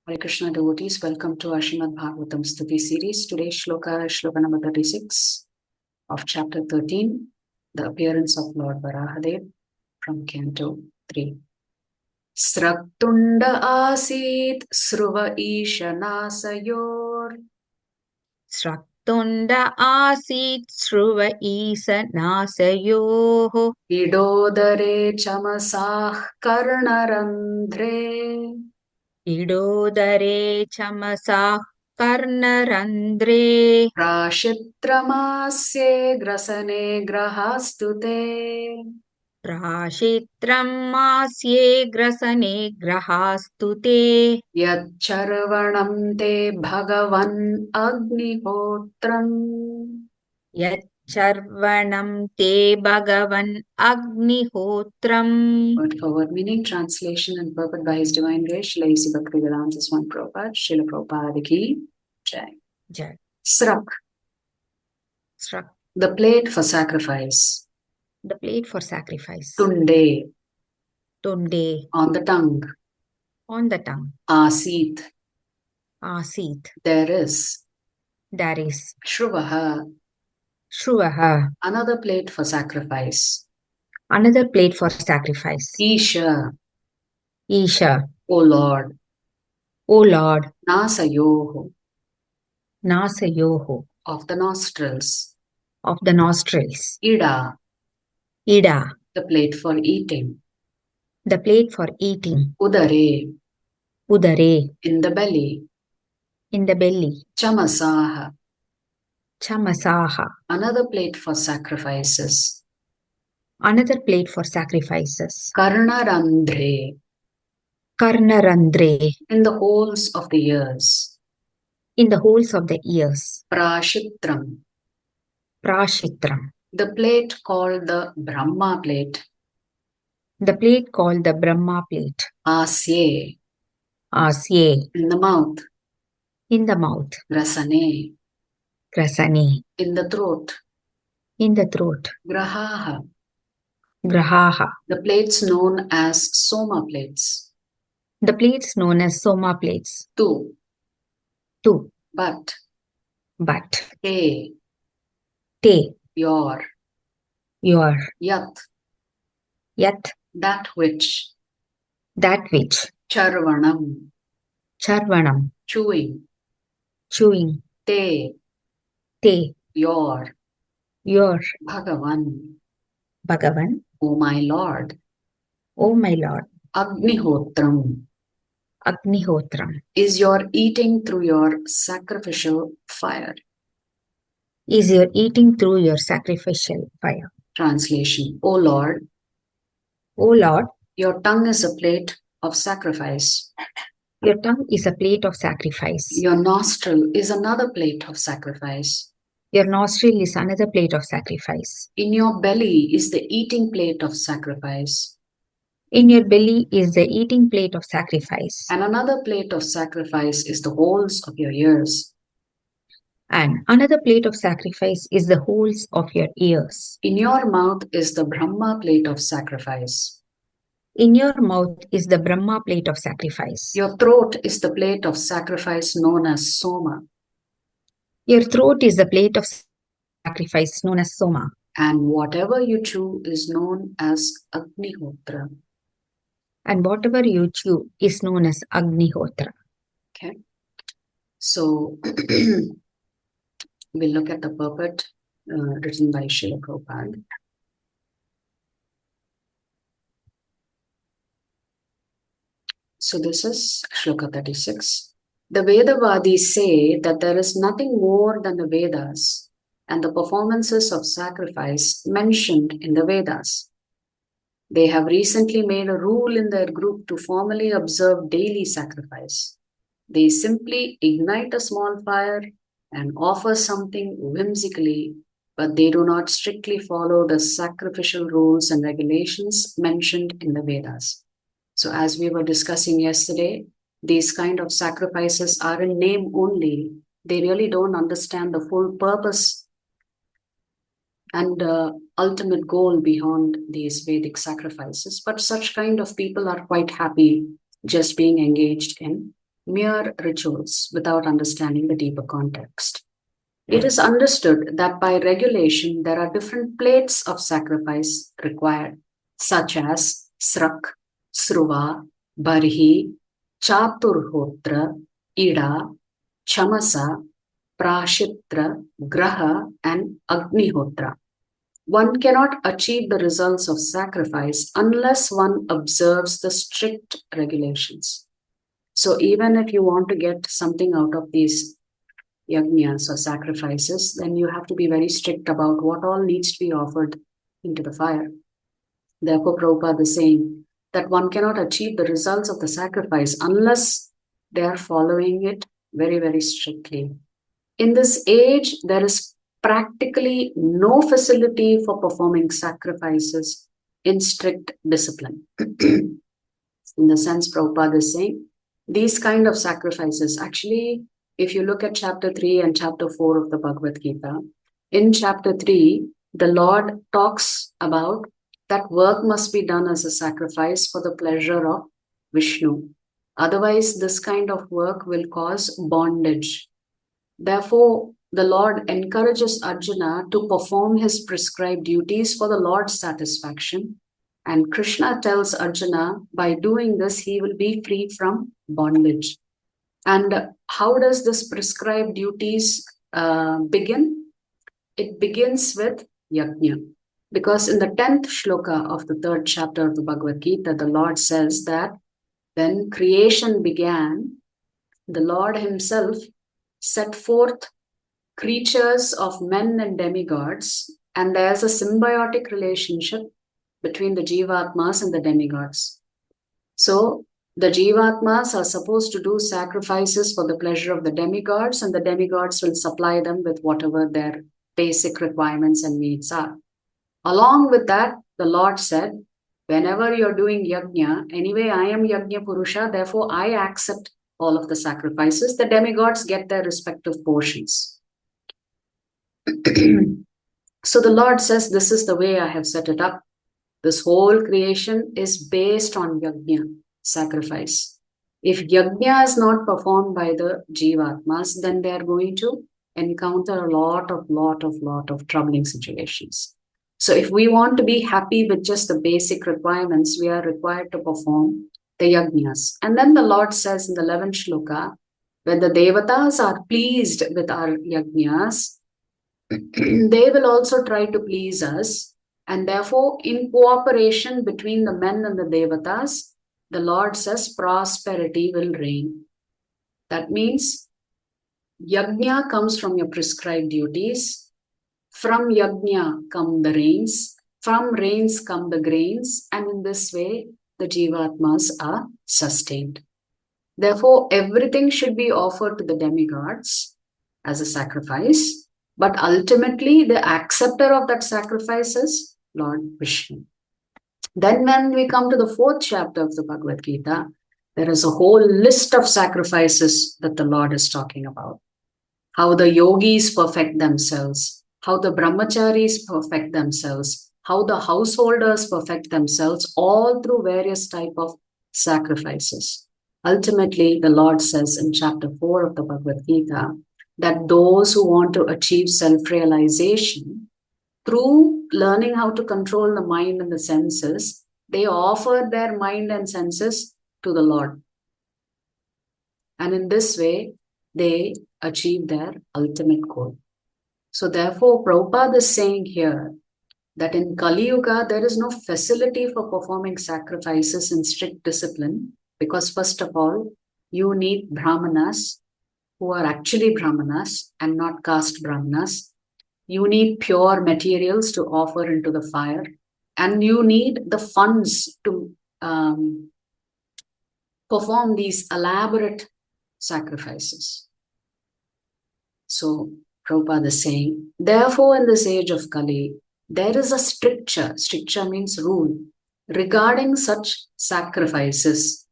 Hare Krishna devotees, welcome to our Srimad Bhagavatam Stutis series. Today's shloka is shloka number 36 of chapter 13, the appearance of Lord Varahadev from Canto 3. Sraktunda asit sruva ishanasayor. Sraktunda asit sruva isanasayoho. Idodare chamasah karnarandre. Idodare chamasah karnarandre. Prashitramasye grasane grahastute. Prashitram masye grasane grahastute. Yacharvanam te bhagavan agnihotram. Yacharvanam te bhagavan agnihotram. Word for word meaning, translation and purport by His Divine Grace, Srila A.C. Bhaktivedanta Swami Prabhupada, Srila Prabhupada ki Jai. Jai. Srak, Srak, the plate for sacrifice. the plate for sacrifice. Tunde, Tunde, on the tongue. on the tongue. Asit, Asit, there is. there is. Shruvaha, Shruvaha, another plate for sacrifice. another plate for sacrifice. Isha, Isha, O Lord. O Lord. Nasayoho, Nasayoho, of the nostrils. of the nostrils. Ida, Ida, the plate for eating. the plate for eating. Udare, Udare, in the belly. in the belly. Chamasaha, Chamasaha, another plate for sacrifices. another plate for sacrifices. Karnarandre, Karnarandre, in the holes of the ears. in the holes of the ears. Prashitram, Prashitram, the plate called the Brahma plate. the plate called the Brahma plate. Asye, Asye, in the mouth. in the mouth. Rasane, Grasane, in the throat. in the throat. Grahaha, Grahaha, the plates known as Soma plates. the plates known as Soma plates. Tu, Two, but, but. te, Te, your, your. yat, Yat, that which. that which. Charvanam, Charvanam, chewing. chewing. Te, Te, your. your. Bhagavan, Bhagavan, O my Lord. O my Lord. Agnihotram, Agnihotram, is your eating through your sacrificial fire. is your eating through your sacrificial fire. Translation, O Lord, O Lord, your tongue is a plate of sacrifice. your tongue is a plate of sacrifice. Your nostril is another plate of sacrifice. Your nostril is another plate of sacrifice. In your belly is the eating plate of sacrifice. In your belly is the eating plate of sacrifice. And another plate of sacrifice is the holes of your ears. And another plate of sacrifice is the holes of your ears. In your mouth is the Brahma plate of sacrifice. In your mouth is the Brahma plate of sacrifice. Your throat is the plate of sacrifice known as Soma. Your throat is the plate of sacrifice known as Soma. And whatever you chew is known as Agnihotra. And whatever you chew is known as Agnihotra. Okay. So we'll look at the purport written by Srila Prabhupada. So this is Shloka 36. The Vedavadis say that there is nothing more than the Vedas and the performances of sacrifice mentioned in the Vedas. They have recently made a rule in their group to formally observe daily sacrifice. They simply ignite a small fire and offer something whimsically, but they do not strictly follow the sacrificial rules and regulations mentioned in the Vedas. So as we were discussing yesterday, these kind of sacrifices are in name only. They really don't understand the full purpose and ultimate goal beyond these Vedic sacrifices. But such kind of people are quite happy just being engaged in mere rituals without understanding the deeper context. It is understood that by regulation there are different plates of sacrifice required, such as Srak, Sruva, Barhi, Chaturhotra, Ida, Chamasa, Prashitra, Graha, and Agnihotra. One cannot achieve the results of sacrifice unless one observes the strict regulations. So even if you want to get something out of these yajnas or sacrifices, then you have to be very strict about what all needs to be offered into the fire. Therefore, Prabhupada is saying that one cannot achieve the results of the sacrifice unless they are following it very, very strictly. In this age, there is practically no facility for performing sacrifices in strict discipline. In the sense Prabhupada is saying, these kind of sacrifices, actually, if you look at chapter 3 and chapter 4 of the Bhagavad Gita, in chapter 3, the Lord talks about that work must be done as a sacrifice for the pleasure of Vishnu. Otherwise, this kind of work will cause bondage. Therefore, the Lord encourages Arjuna to perform his prescribed duties for the Lord's satisfaction. And Krishna tells Arjuna, by doing this, he will be free from bondage. And how does this prescribed duties begin? It begins with yajna. Because in the 10th shloka of the 3rd chapter of the Bhagavad Gita, the Lord says that when creation began, the Lord himself set forth creatures of men and demigods, and there's a symbiotic relationship between the Jivatmas and the demigods. So the Jivatmas are supposed to do sacrifices for the pleasure of the demigods, and the demigods will supply them with whatever their basic requirements and needs are. Along with that, the Lord said, whenever you're doing yajna, anyway, I am yajna purusha, therefore I accept all of the sacrifices. The demigods get their respective portions. So the Lord says, this is the way I have set it up. This whole creation is based on yajna, sacrifice. If yajna is not performed by the jivatmas, then they are going to encounter a lot of troubling situations. So if we want to be happy with just the basic requirements, we are required to perform the yajnas. And then the Lord says in the 11th shloka, when the devatas are pleased with our yajnas, they will also try to please us. And therefore, in cooperation between the men and the devatas, the Lord says prosperity will reign. That means yajna comes from your prescribed duties. From yajna come the rains. From rains come the grains. And in this way, the jivatmas are sustained. Therefore, everything should be offered to the demigods as a sacrifice. But ultimately, the acceptor of that sacrifice is Lord Vishnu. Then when we come to the 4th chapter of the Bhagavad Gita, there is a whole list of sacrifices that the Lord is talking about. How the yogis perfect themselves, how the brahmacharis perfect themselves, how the householders perfect themselves, all through various type of sacrifices. Ultimately, the Lord says in chapter 4 of the Bhagavad Gita, that those who want to achieve self-realization through learning how to control the mind and the senses, they offer their mind and senses to the Lord. And in this way, they achieve their ultimate goal. So therefore, Prabhupada is saying here that in Kali Yuga, there is no facility for performing sacrifices in strict discipline, because first of all, you need brahmanas who are actually brahmanas and not caste brahmanas. You need pure materials to offer into the fire, and you need the funds to perform these elaborate sacrifices. So Prabhupada is saying, therefore in this age of Kali, there is a stricture means rule, regarding such sacrifices.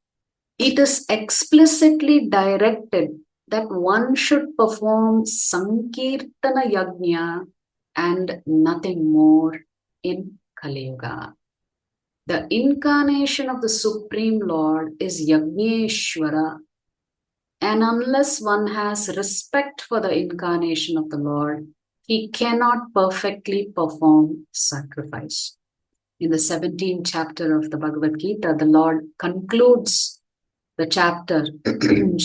It is explicitly directed that one should perform Sankirtana Yajna and nothing more in Kali Yuga. The incarnation of the Supreme Lord is Yajneshwara. And unless one has respect for the incarnation of the Lord, he cannot perfectly perform sacrifice. In the 17th chapter of the Bhagavad Gita, the Lord concludes the chapter,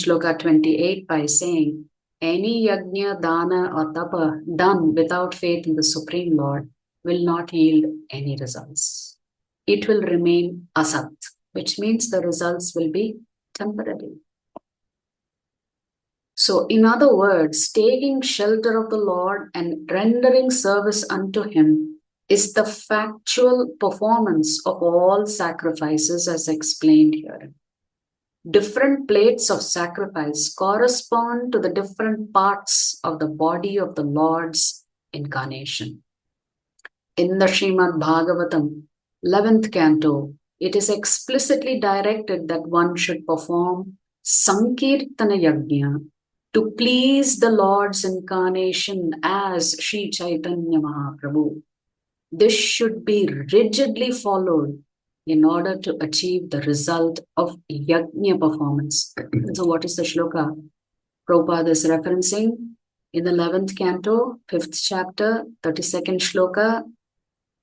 Shloka 28, by saying, any yajna, dana or tapa done without faith in the Supreme Lord will not yield any results. It will remain asat, which means the results will be temporary. So, in other words, taking shelter of the Lord and rendering service unto Him is the factual performance of all sacrifices as explained here. Different plates of sacrifice correspond to the different parts of the body of the Lord's incarnation. In the Srimad Bhagavatam, 11th canto, it is explicitly directed that one should perform Sankirtana Yajna to please the Lord's incarnation as Sri Chaitanya Mahaprabhu. This should be rigidly followed in order to achieve the result of yajna performance. So what is the shloka Prabhupada is referencing? In the 11th canto, 5th chapter, 32nd shloka,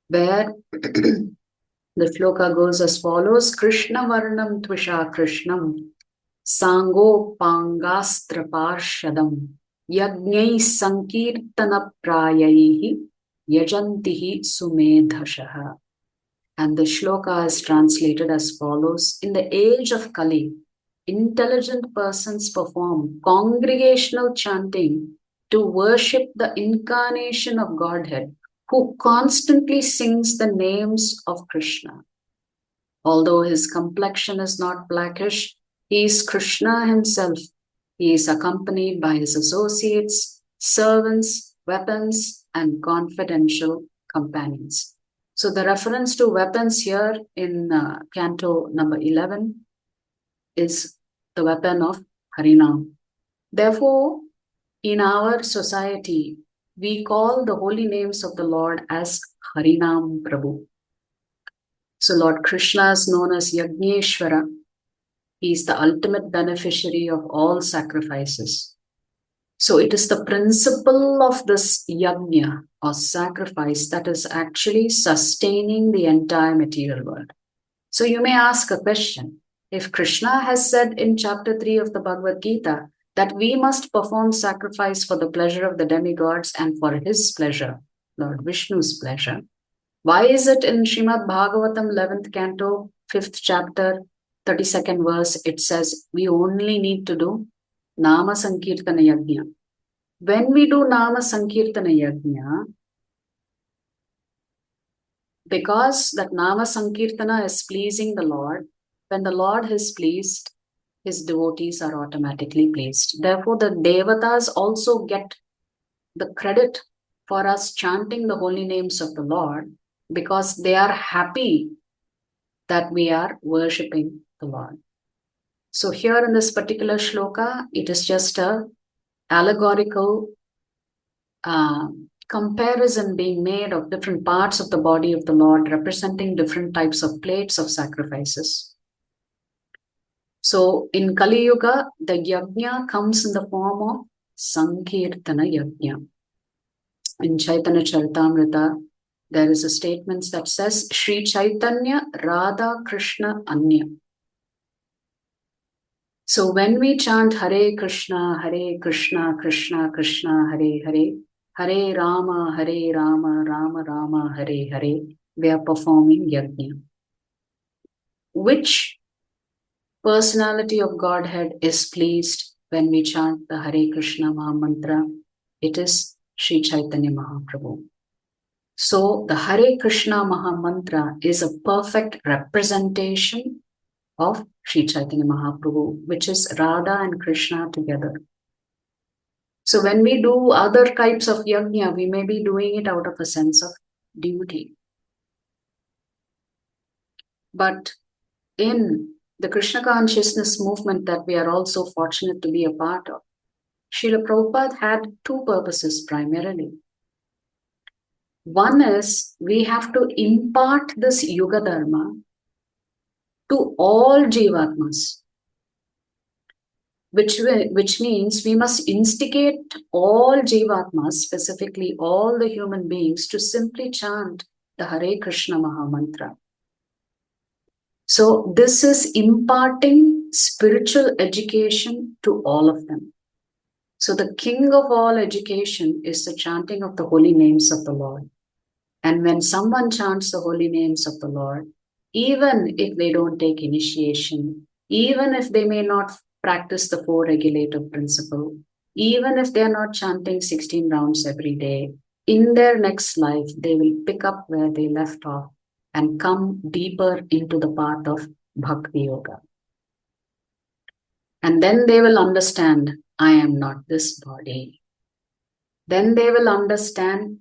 where the shloka goes as follows: Krishna Varnam Tvisha Krishnam Sango Pangastra Parshadam Yajnai Sankirtana Prayaihi Yajantihi Sumedhashaha. And the shloka is translated as follows: in the age of Kali, intelligent persons perform congregational chanting to worship the incarnation of Godhead, who constantly sings the names of Krishna. Although his complexion is not blackish, he is Krishna himself. He is accompanied by his associates, servants, weapons, and confidential companions. So the reference to weapons here in canto number 11 is the weapon of Harinam. Therefore, in our society, we call the holy names of the Lord as Harinam Prabhu. So Lord Krishna is known as Yajneshwara. He is the ultimate beneficiary of all sacrifices. So it is the principle of this yajna or sacrifice that is actually sustaining the entire material world. So you may ask a question. If Krishna has said in chapter 3 of the Bhagavad Gita that we must perform sacrifice for the pleasure of the demigods and for his pleasure, Lord Vishnu's pleasure, why is it in Srimad Bhagavatam 11th canto, 5th chapter, 32nd verse, it says we only need to do Nama Sankirtana Yajna? When we do Nama Sankirtana Yajna, because that Nama Sankirtana is pleasing the Lord, when the Lord is pleased, his devotees are automatically pleased. Therefore, the Devatas also get the credit for us chanting the holy names of the Lord because they are happy that we are worshipping the Lord. So here in this particular shloka, it is just a allegorical comparison being made of different parts of the body of the Lord representing different types of plates of sacrifices. So in Kali Yuga, the yajna comes in the form of Sankirtana Yajna. In Chaitanya Charitamrita, there is a statement that says, Sri Chaitanya Radha Krishna Anya. So when we chant Hare Krishna, Krishna Krishna, Hare Hare, Hare Rama, Rama Rama, Hare Hare, we are performing yajna. Which personality of Godhead is pleased when we chant the Hare Krishna Mahamantra? It is Sri Chaitanya Mahaprabhu. So the Hare Krishna Mahamantra is a perfect representation of Sri Chaitanya Mahaprabhu, which is Radha and Krishna together. So when we do other types of yajna, we may be doing it out of a sense of duty. But in the Krishna consciousness movement that we are also fortunate to be a part of, Srila Prabhupada had two purposes primarily. One is we have to impart this Yuga Dharma to all Jivatmas. which means we must instigate all Jivatmas, specifically all the human beings, to simply chant the Hare Krishna Mahamantra. So this is imparting spiritual education to all of them. So the king of all education is the chanting of the holy names of the Lord. And when someone chants the holy names of the Lord, even if they don't take initiation, even if they may not practice the four regulative principle, even if they are not chanting 16 rounds every day, in their next life, they will pick up where they left off and come deeper into the path of Bhakti Yoga. And then they will understand, I am not this body. Then they will understand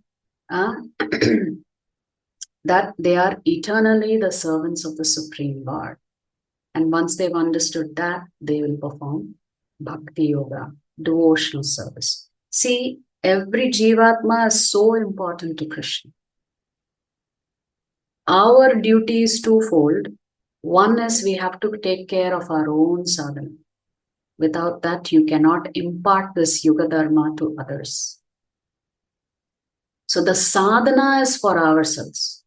that they are eternally the servants of the Supreme Lord. And once they've understood that, they will perform Bhakti Yoga, devotional service. See, every Jivatma is so important to Krishna. Our duty is twofold. One is we have to take care of our own sadhana. Without that, you cannot impart this Yuga Dharma to others. So the sadhana is for ourselves.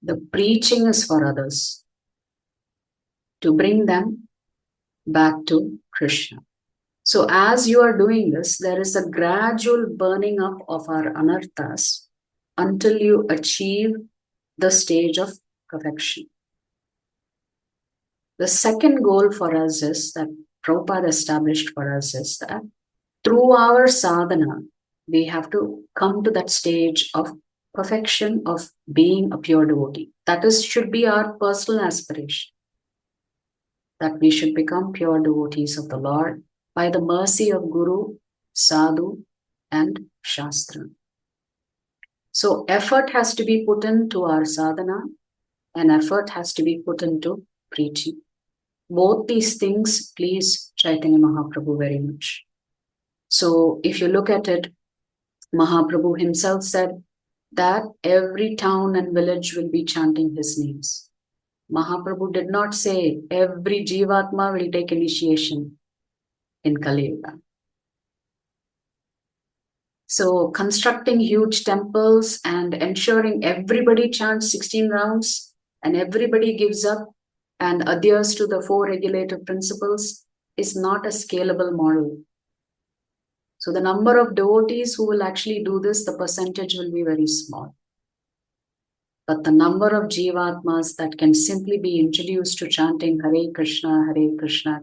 The preaching is for others, to bring them back to Krishna. So as you are doing this, there is a gradual burning up of our anarthas until you achieve the stage of perfection. The second goal for us is that Prabhupada established for us is that through our sadhana, we have to come to that stage of perfection of being a pure devotee. That should be our personal aspiration. That we should become pure devotees of the Lord by the mercy of Guru, Sadhu, and Shastra. So effort has to be put into our sadhana, and effort has to be put into preaching. Both these things please Chaitanya Mahaprabhu very much. So if you look at it, Mahaprabhu himself said that every town and village will be chanting his names. Mahaprabhu did not say every Jivatma will take initiation in Kali Yuga. So constructing huge temples and ensuring everybody chants 16 rounds and everybody gives up and adheres to the four regulative principles is not a scalable model. So the number of devotees who will actually do this, the percentage will be very small. But the number of Jivatmas that can simply be introduced to chanting Hare Krishna,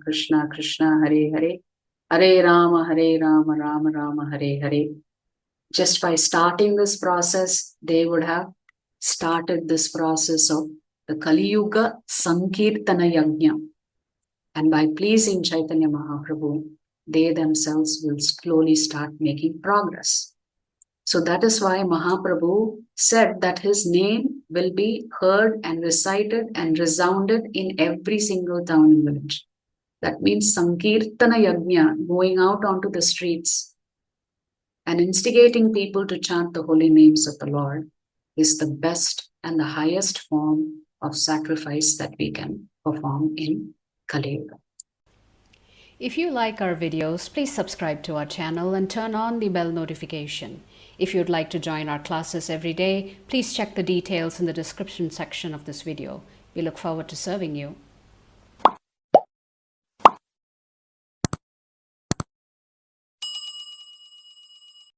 Krishna Krishna, Hare Hare, Hare Rama, Rama Rama, Hare Hare. Just by starting this process, they would have started this process of the Kali Yuga Sankirtana Yajna. And by pleasing Chaitanya Mahaprabhu, they themselves will slowly start making progress. So that is why Mahaprabhu said that his name will be heard and recited and resounded in every single town and village. That means Sankirtana Yajna, going out onto the streets and instigating people to chant the holy names of the Lord, is the best and the highest form of sacrifice that we can perform in Kali Yuga. If you like our videos, please subscribe to our channel and turn on the bell notification. If you'd like to join our classes every day, please check the details in the description section of this video. We look forward to serving you.